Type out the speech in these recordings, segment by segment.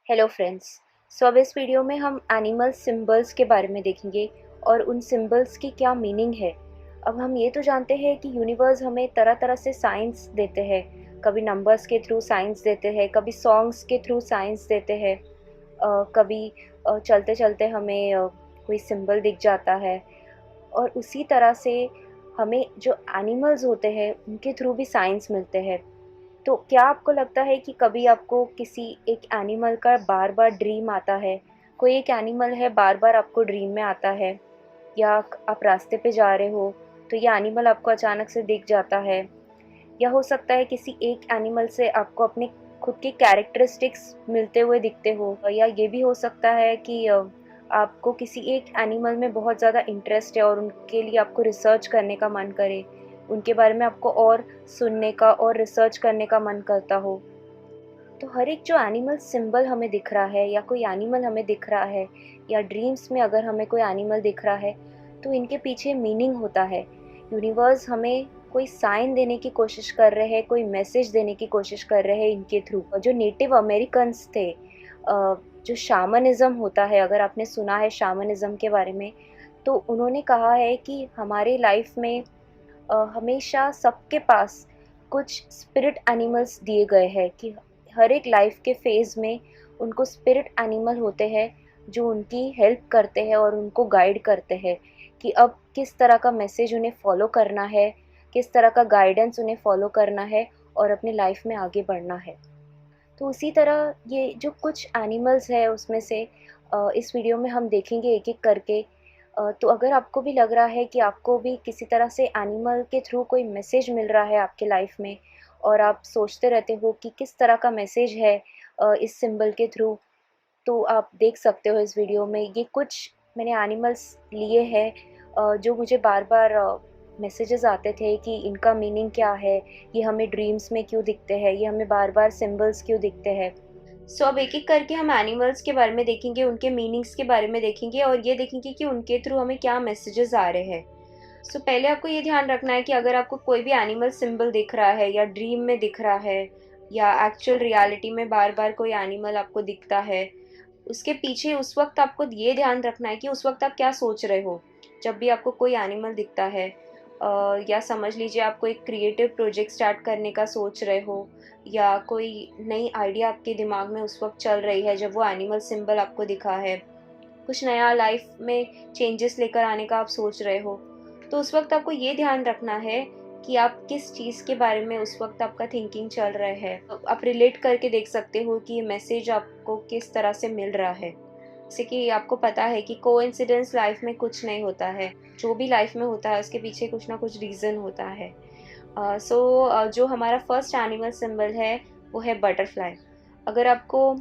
Hello friends. सो अब इस video में हम एनिमल सिंबल्स के बारे में देखेंगे और उन सिंबल्स की क्या मीनिंग है। अब हम ये तो जानते हैं कि यूनिवर्स हमें तरह तरह से साइंस देते हैं, कभी नंबर्स के थ्रू साइंस देते हैं, कभी सॉन्ग्स के थ्रू साइंस देते हैं, कभी चलते चलते हमें कोई सिंबल दिख जाता है। और उसी तरह से हमें जो एनिमल्स होते हैं उनके थ्रू भी साइंस मिलते हैं। तो क्या आपको लगता है कि कभी आपको किसी एक एनिमल का बार बार ड्रीम आता है? कोई एक एनिमल है बार बार आपको ड्रीम में आता है, या आप रास्ते पे जा रहे हो तो ये एनिमल आपको अचानक से दिख जाता है, या हो सकता है किसी एक एनिमल से आपको अपने खुद के कैरेक्टरिस्टिक्स मिलते हुए दिखते हो, या ये भी हो सकता है कि आपको किसी एक एनिमल में बहुत ज़्यादा इंटरेस्ट है और उनके लिए आपको रिसर्च करने का मन करे, उनके बारे में आपको और सुनने का और रिसर्च करने का मन करता हो। तो हर एक जो एनिमल सिंबल हमें दिख रहा है, या कोई एनिमल हमें दिख रहा है, या ड्रीम्स में अगर हमें कोई एनिमल दिख रहा है, तो इनके पीछे मीनिंग होता है। यूनिवर्स हमें कोई साइन देने की कोशिश कर रहे हैं, कोई मैसेज देने की कोशिश कर रहे हैं इनके थ्रू। जो नेटिव अमेरिकन्स थे, जो शामनिज़्म होता है, अगर आपने सुना है शामनिज़्म के बारे में, तो उन्होंने कहा है कि हमारे लाइफ में हमेशा सबके पास कुछ स्पिरिट एनिमल्स दिए गए हैं, कि हर एक लाइफ के फेज़ में उनको स्पिरिट एनिमल होते हैं जो उनकी हेल्प करते हैं और उनको गाइड करते हैं कि अब किस तरह का मैसेज उन्हें फॉलो करना है, किस तरह का गाइडेंस उन्हें फॉलो करना है और अपनी लाइफ में आगे बढ़ना है। तो उसी तरह ये जो कुछ एनिमल्स है उसमें से इस वीडियो में हम देखेंगे एक एक करके। तो अगर आपको भी लग रहा है कि आपको भी किसी तरह से एनिमल के थ्रू कोई मैसेज मिल रहा है आपके लाइफ में, और आप सोचते रहते हो कि किस तरह का मैसेज है इस सिंबल के थ्रू, तो आप देख सकते हो इस वीडियो में। ये कुछ मैंने एनिमल्स लिए हैं जो मुझे बार बार मैसेजेस आते थे कि इनका मीनिंग क्या है, ये हमें ड्रीम्स में क्यों दिखते हैं, ये हमें बार बार सिंबल्स क्यों दिखते हैं। सो अब एक एक करके हम एनिमल्स के बारे में देखेंगे, उनके मीनिंग्स के बारे में देखेंगे और ये देखेंगे कि उनके थ्रू हमें क्या मैसेजेस आ रहे हैं। सो पहले आपको ये ध्यान रखना है कि अगर आपको कोई भी एनिमल सिंबल दिख रहा है, या ड्रीम में दिख रहा है, या एक्चुअल रियलिटी में बार बार कोई एनिमल आपको दिखता है, उसके पीछे उस वक्त आपको ये ध्यान रखना है कि उस वक्त आप क्या सोच रहे हो जब भी आपको कोई एनिमल दिखता है। या समझ लीजिए आप कोई क्रिएटिव प्रोजेक्ट स्टार्ट करने का सोच रहे हो, या कोई नई आइडिया आपके दिमाग में उस वक्त चल रही है जब वो एनिमल सिंबल आपको दिखा है, कुछ नया लाइफ में चेंजेस लेकर आने का आप सोच रहे हो। तो उस वक्त आपको ये ध्यान रखना है कि आप किस चीज़ के बारे में उस वक्त आपका थिंकिंग चल रहा है। तो आप रिलेट करके देख सकते हो कि ये मैसेज आपको किस तरह से मिल रहा है। जैसे कि आपको पता है कि कोइंसिडेंस लाइफ में कुछ नहीं होता है, जो भी लाइफ में होता है उसके पीछे कुछ ना कुछ रीज़न होता है। जो हमारा फर्स्ट एनिमल सिंबल है वो है बटरफ्लाई। अगर आपको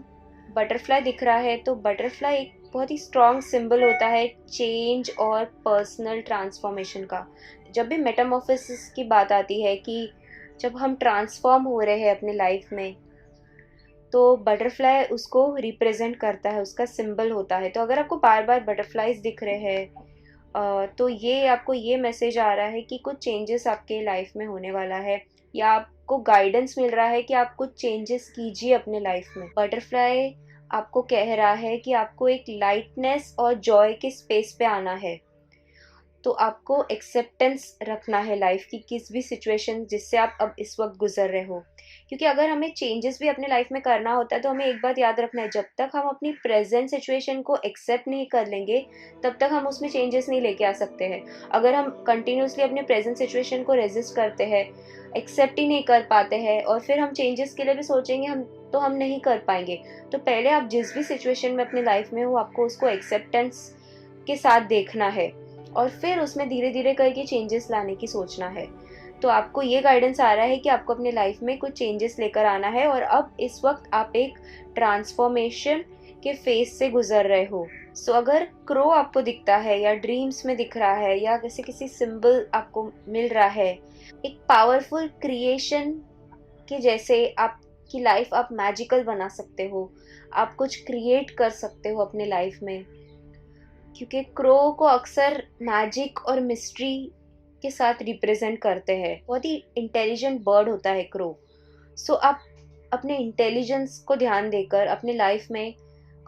बटरफ्लाई दिख रहा है तो बटरफ्लाई एक बहुत ही स्ट्रॉन्ग सिंबल होता है चेंज और पर्सनल ट्रांसफॉर्मेशन का। जब भी मेटामॉर्फोसिस की बात आती है कि जब हम ट्रांसफॉर्म हो रहे हैं अपने लाइफ में, तो बटरफ्लाई उसको रिप्रेजेंट करता है, उसका सिंबल होता है। तो अगर आपको बार बार बटरफ्लाइज दिख रहे हैं, तो ये आपको ये मैसेज आ रहा है कि कुछ चेंजेस आपके लाइफ में होने वाला है, या आपको गाइडेंस मिल रहा है कि आप कुछ चेंजेस कीजिए अपने लाइफ में। बटरफ्लाई आपको कह रहा है कि आपको एक लाइटनेस और जॉय के स्पेस पे आना है। तो आपको एक्सेप्टेंस रखना है लाइफ की किस भी सिचुएशन जिससे आप अब इस वक्त गुजर रहे हो। क्योंकि अगर हमें चेंजेस भी अपने लाइफ में करना होता है तो हमें एक बात याद रखना है, जब तक हम अपनी प्रेजेंट सिचुएशन को एक्सेप्ट नहीं कर लेंगे तब तक हम उसमें चेंजेस नहीं लेके आ सकते हैं। अगर हम कंटिन्यूसली अपने प्रेजेंट सिचुएशन को रेजिस्ट करते हैं, एक्सेप्ट ही नहीं कर पाते हैं, और फिर हम चेंजेस के लिए भी सोचेंगे हम नहीं कर पाएंगे। तो पहले आप जिस भी सिचुएशन में अपनी लाइफ में हो आपको उसको एक्सेप्टेंस के साथ देखना है, और फिर उसमें धीरे धीरे करके चेंजेस लाने की सोचना है। तो आपको ये गाइडेंस आ रहा है कि आपको अपने लाइफ में कुछ चेंजेस लेकर आना है, और अब इस वक्त आप एक ट्रांसफॉर्मेशन के फेज से गुजर रहे हो। सो अगर क्रो आपको दिखता है, या ड्रीम्स में दिख रहा है, या किसी किसी सिंबल आपको मिल रहा है, एक पावरफुल क्रिएशन के जैसे आपकी लाइफ आप मैजिकल बना सकते हो, आप कुछ क्रिएट कर सकते हो अपने लाइफ में। क्योंकि क्रो को अक्सर मैजिक और मिस्ट्री के साथ रिप्रेजेंट करते हैं। बहुत ही इंटेलिजेंट बर्ड होता है क्रो। सो आप अपने इंटेलिजेंस को ध्यान देकर अपने लाइफ में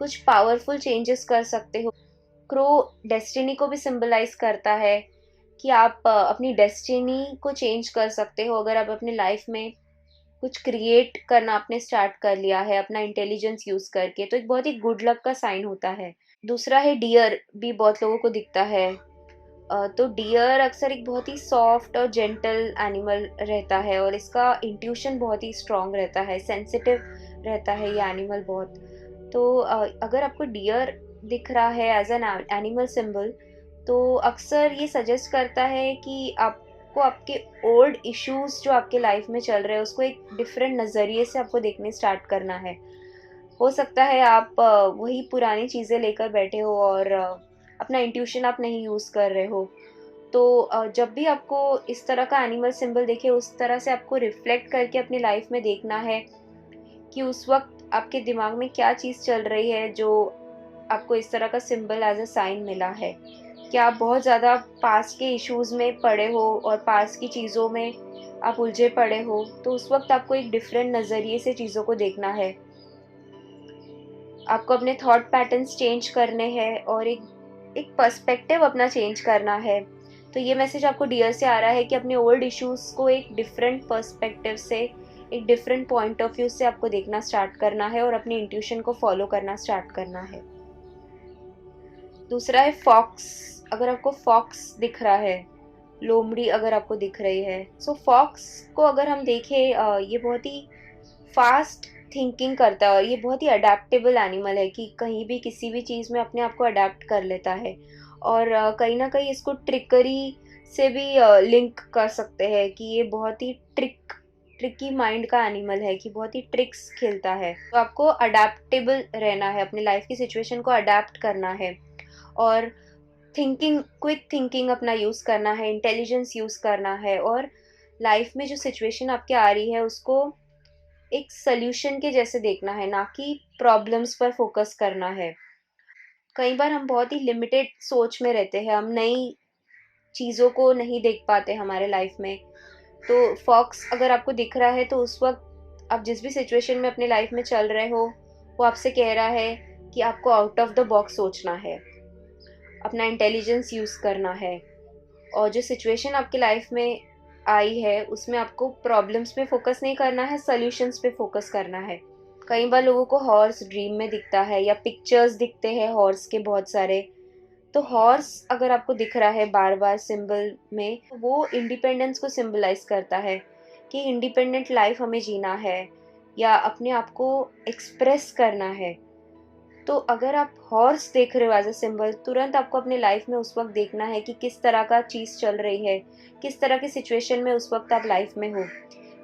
कुछ पावरफुल चेंजेस कर सकते हो। क्रो डेस्टिनी को भी सिंबलाइज करता है कि आप अपनी डेस्टिनी को चेंज कर सकते हो अगर आप अपने लाइफ में कुछ क्रिएट करना आपने स्टार्ट कर लिया है अपना इंटेलिजेंस यूज करके, तो एक बहुत ही गुड लक का साइन होता है। दूसरा है डियर, भी बहुत लोगों को दिखता है। तो डियर अक्सर एक बहुत ही सॉफ्ट और जेंटल एनिमल रहता है और इसका इंट्यूशन बहुत ही स्ट्रांग रहता है, सेंसिटिव रहता है ये एनिमल बहुत। तो अगर आपको डियर दिख रहा है एज एन एनिमल सिंबल, तो अक्सर ये सजेस्ट करता है कि आपको आपके ओल्ड इश्यूज जो आपके लाइफ में चल रहे हैं उसको एक डिफरेंट नज़रिए से आपको देखने स्टार्ट करना है। हो सकता है आप वही पुरानी चीज़ें लेकर बैठे हो और अपना इंट्यूशन आप नहीं यूज़ कर रहे हो। तो जब भी आपको इस तरह का एनिमल सिंबल देखे, उस तरह से आपको रिफ्लेक्ट करके अपनी लाइफ में देखना है कि उस वक्त आपके दिमाग में क्या चीज़ चल रही है जो आपको इस तरह का सिंबल एज अ साइन मिला है। क्या आप बहुत ज़्यादा पास के इश्यूज़ में पड़े हो और पास की चीज़ों में आप उलझे पड़े हो, तो उस वक्त आपको एक डिफरेंट नज़रिए से चीज़ों को देखना है। आपको अपने थॉट पैटर्न्स चेंज करने हैं और एक पर्सपेक्टिव अपना चेंज करना है। तो ये मैसेज आपको डियर से आ रहा है कि अपने ओल्ड इश्यूज़ को एक डिफरेंट पर्सपेक्टिव से, एक डिफरेंट पॉइंट ऑफ व्यू से आपको देखना स्टार्ट करना है और अपनी इंट्यूशन को फॉलो करना स्टार्ट करना है। दूसरा है फॉक्स। अगर आपको फॉक्स दिख रहा है, लोमड़ी अगर आपको दिख रही है, सो फॉक्स को अगर हम देखें, ये बहुत ही फास्ट थिंकिंग करता है और ये बहुत ही अडेप्टेबल एनिमल है कि कहीं भी किसी भी चीज़ में अपने आप को अडेप्ट कर लेता है। और कहीं ना कहीं इसको ट्रिकरी से भी लिंक कर सकते हैं कि ये बहुत ही ट्रिकी माइंड का एनिमल है, कि बहुत ही ट्रिक्स खेलता है। तो आपको अडेप्टेबल रहना है, अपनी लाइफ की सिचुएशन को अडेप्ट करना है और क्विक थिंकिंग अपना यूज़ करना है, इंटेलिजेंस यूज़ करना है और लाइफ में जो सिचुएशन आपके आ रही है उसको एक सल्यूशन के जैसे देखना है, ना कि प्रॉब्लम्स पर फोकस करना है। कई बार हम बहुत ही लिमिटेड सोच में रहते हैं, हम नई चीज़ों को नहीं देख पाते हमारे लाइफ में। तो फॉक्स अगर आपको दिख रहा है तो उस वक्त आप जिस भी सिचुएशन में अपने लाइफ में चल रहे हो, वो आपसे कह रहा है कि आपको आउट ऑफ द बॉक्स सोचना है, अपना इंटेलिजेंस यूज़ करना है और जो सिचुएशन आपकी लाइफ में आई है उसमें आपको प्रॉब्लम्स पे फोकस नहीं करना है, सॉल्यूशंस पे फोकस करना है। कई बार लोगों को हॉर्स ड्रीम में दिखता है या पिक्चर्स दिखते हैं हॉर्स के बहुत सारे। तो हॉर्स अगर आपको दिख रहा है बार बार सिंबल में, तो वो इंडिपेंडेंस को सिंबलाइज करता है कि इंडिपेंडेंट लाइफ हमें जीना है या अपने आप को एक्सप्रेस करना है। तो अगर आप हॉर्स देख रहे हो एज अ सिंबल, तुरंत आपको अपने लाइफ में उस वक्त देखना है कि किस तरह का चीज़ चल रही है, किस तरह की सिचुएशन में उस वक्त आप लाइफ में हो।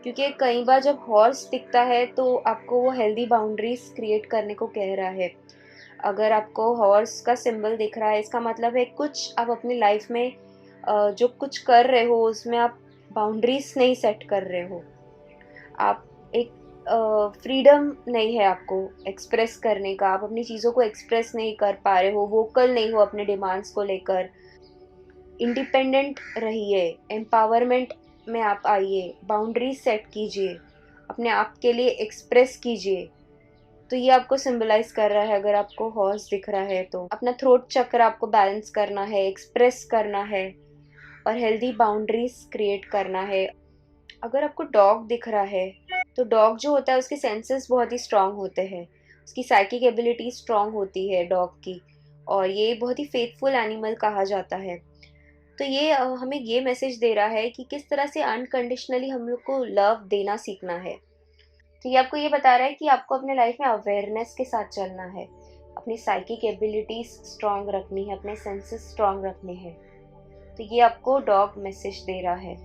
क्योंकि कई बार जब हॉर्स दिखता है तो आपको वो हेल्दी बाउंड्रीज क्रिएट करने को कह रहा है। अगर आपको हॉर्स का सिंबल दिख रहा है, इसका मतलब है कुछ आप अपनी लाइफ में जो कुछ कर रहे हो उसमें आप बाउंड्रीज नहीं सेट कर रहे हो। आप एक फ्रीडम नहीं है आपको एक्सप्रेस करने का, आप अपनी चीज़ों को एक्सप्रेस नहीं कर पा रहे हो, वोकल नहीं हो अपने डिमांड्स को लेकर। इंडिपेंडेंट रहिए, एम्पावरमेंट में आप आइए, बाउंड्रीज सेट कीजिए, अपने आप के लिए एक्सप्रेस कीजिए। तो ये आपको सिंबलाइज कर रहा है अगर आपको हॉर्स दिख रहा है तो। अपना थ्रोट चक्र आपको बैलेंस करना है, एक्सप्रेस करना है और हेल्दी बाउंड्रीज क्रिएट करना है। अगर आपको डॉग दिख रहा है, तो डॉग जो होता है उसके सेंसेस बहुत ही स्ट्रांग होते हैं, उसकी साइकिक एबिलिटी स्ट्रांग होती है डॉग की, और ये बहुत ही फेथफुल एनिमल कहा जाता है। तो ये हमें ये मैसेज दे रहा है कि किस तरह से अनकंडीशनली हम लोग को लव देना सीखना है। तो ये आपको ये बता रहा है कि आपको अपने लाइफ में अवेयरनेस के साथ चलना है, अपनी साइकिक एबिलिटीज स्ट्रांग रखनी है, अपने सेंसेस स्ट्रांग रखने हैं। तो ये आपको डॉग मैसेज दे रहा है।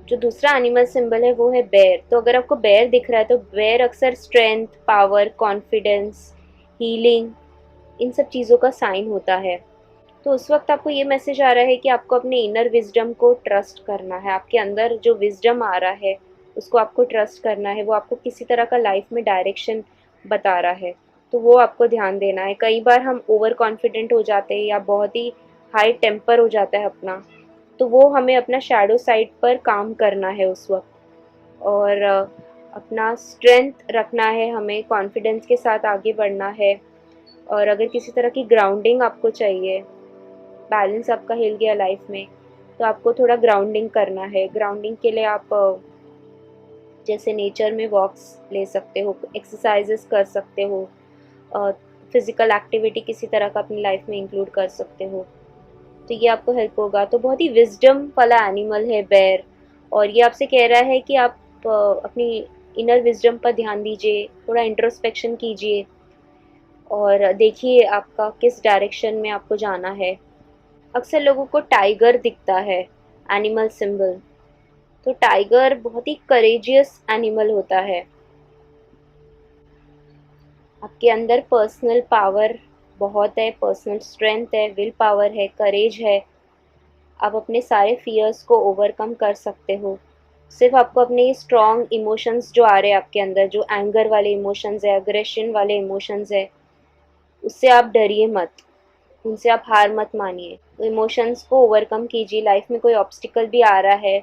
जो दूसरा एनिमल सिंबल है वो है बेयर। तो अगर आपको बेयर दिख रहा है तो बेयर अक्सर स्ट्रेंथ, पावर, कॉन्फिडेंस, हीलिंग, इन सब चीज़ों का साइन होता है। तो उस वक्त आपको ये मैसेज आ रहा है कि आपको अपने इनर विजडम को ट्रस्ट करना है, आपके अंदर जो विजडम आ रहा है उसको आपको ट्रस्ट करना है, वो आपको किसी तरह का लाइफ में डायरेक्शन बता रहा है, तो वो आपको ध्यान देना है। कई बार हम ओवर कॉन्फिडेंट हो जाते हैं या बहुत ही हाई टेम्पर हो जाता है अपना, तो वो हमें अपना शैडो साइड पर काम करना है उस वक्त। और अपना स्ट्रेंथ रखना है, हमें कॉन्फिडेंस के साथ आगे बढ़ना है। और अगर किसी तरह की ग्राउंडिंग आपको चाहिए, बैलेंस आपका हिल गया लाइफ में, तो आपको थोड़ा ग्राउंडिंग करना है। ग्राउंडिंग के लिए आप जैसे नेचर में वॉक्स ले सकते हो, एक्सरसाइजेस कर सकते हो, फिज़िकल एक्टिविटी किसी तरह का अपनी लाइफ में इंक्लूड कर सकते हो, तो ये आपको हेल्प होगा। तो बहुत ही विजडम वाला एनिमल है बेर, और ये आपसे कह रहा है कि आप अपनी इनर विजडम पर ध्यान दीजिए, थोड़ा इंट्रोस्पेक्शन कीजिए और देखिए आपका किस डायरेक्शन में आपको जाना है। अक्सर लोगों को टाइगर दिखता है एनिमल सिंबल, तो टाइगर बहुत ही करेजियस एनिमल होता है। आपके अंदर पर्सनल पावर बहुत है, पर्सनल स्ट्रेंथ है, विल पावर है, करेज है। आप अपने सारे फियर्स को ओवरकम कर सकते हो। सिर्फ आपको अपने ये स्ट्रॉन्ग इमोशंस जो आ रहे हैं आपके अंदर, जो एंगर वाले इमोशंस है, अग्रेशन वाले इमोशंस है, उससे आप डरिए मत, उनसे आप हार मत मानिए। तो इमोशंस को ओवरकम कीजिए। लाइफ में कोई ऑब्स्टिकल भी आ रहा है,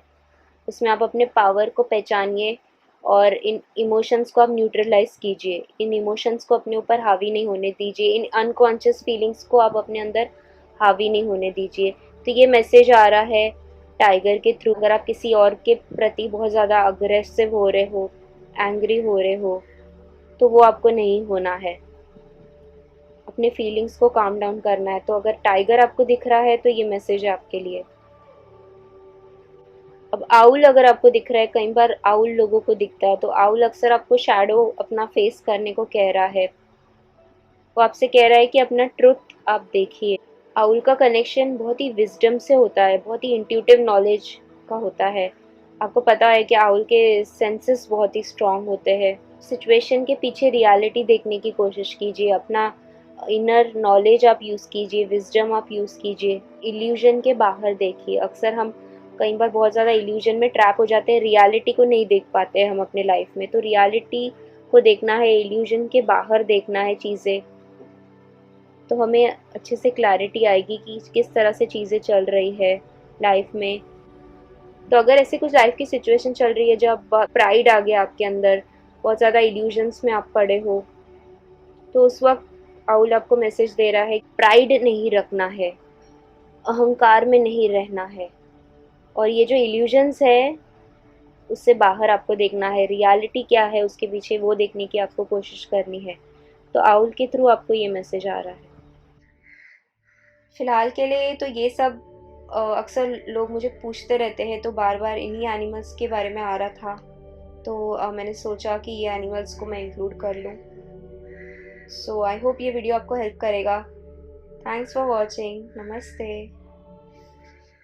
उसमें आप अपने पावर को पहचानिए और इन इमोशंस को आप न्यूट्रलाइज कीजिए। इन इमोशंस को अपने ऊपर हावी नहीं होने दीजिए, इन अनकॉन्शियस फीलिंग्स को आप अपने अंदर हावी नहीं होने दीजिए। तो ये मैसेज आ रहा है टाइगर के थ्रू। अगर आप किसी और के प्रति बहुत ज़्यादा अग्रेसिव हो रहे हो, एंग्री हो रहे हो, तो वो आपको नहीं होना है। अपने फीलिंग्स को काम डाउन करना है। तो अगर टाइगर आपको दिख रहा है तो ये मैसेज है आपके लिए। अब आउल अगर आपको दिख रहा है, कई बार आउल लोगों को दिखता है, तो आउल अक्सर आपको शैडो अपना फेस करने को कह रहा है। वो आपसे कह रहा है कि अपना ट्रुथ आप देखिए। आउल का कनेक्शन बहुत ही विजडम से होता है, बहुत ही इंट्यूटिव नॉलेज का होता है। आपको पता है कि आउल के सेंसेस बहुत ही स्ट्रांग होते हैं। सिचुएशन के पीछे रियलिटी देखने की कोशिश कीजिए, अपना इनर नॉलेज आप यूज़ कीजिए, विजडम आप यूज़ कीजिए, इल्यूजन के बाहर देखिए। अक्सर हम कई बार बहुत ज़्यादा इल्यूजन में ट्रैप हो जाते हैं, रियलिटी को नहीं देख पाते हैं हम अपने लाइफ में। तो रियलिटी को देखना है, इल्यूजन के बाहर देखना है चीज़ें, तो हमें अच्छे से क्लैरिटी आएगी कि किस तरह से चीज़ें चल रही है लाइफ में। तो अगर ऐसे कुछ लाइफ की सिचुएशन चल रही है जब प्राइड आ गया आपके अंदर, बहुत ज़्यादा इल्यूजन्स में आप पड़े हो, तो उस वक्त आउल आपको मैसेज दे रहा है प्राइड नहीं रखना है, अहंकार में नहीं रहना है, और ये जो इल्यूजन्स है उससे बाहर आपको देखना है। रियलिटी क्या है उसके पीछे, वो देखने की आपको कोशिश करनी है। तो आउल के थ्रू आपको ये मैसेज आ रहा है। फ़िलहाल के लिए तो ये सब अक्सर लोग मुझे पूछते रहते हैं, तो बार बार इन्हीं एनिमल्स के बारे में आ रहा था, तो मैंने सोचा कि ये एनिमल्स को मैं इंक्लूड कर लूँ। सो आई होप ये वीडियो आपको हेल्प करेगा। Thanks for watching. नमस्ते।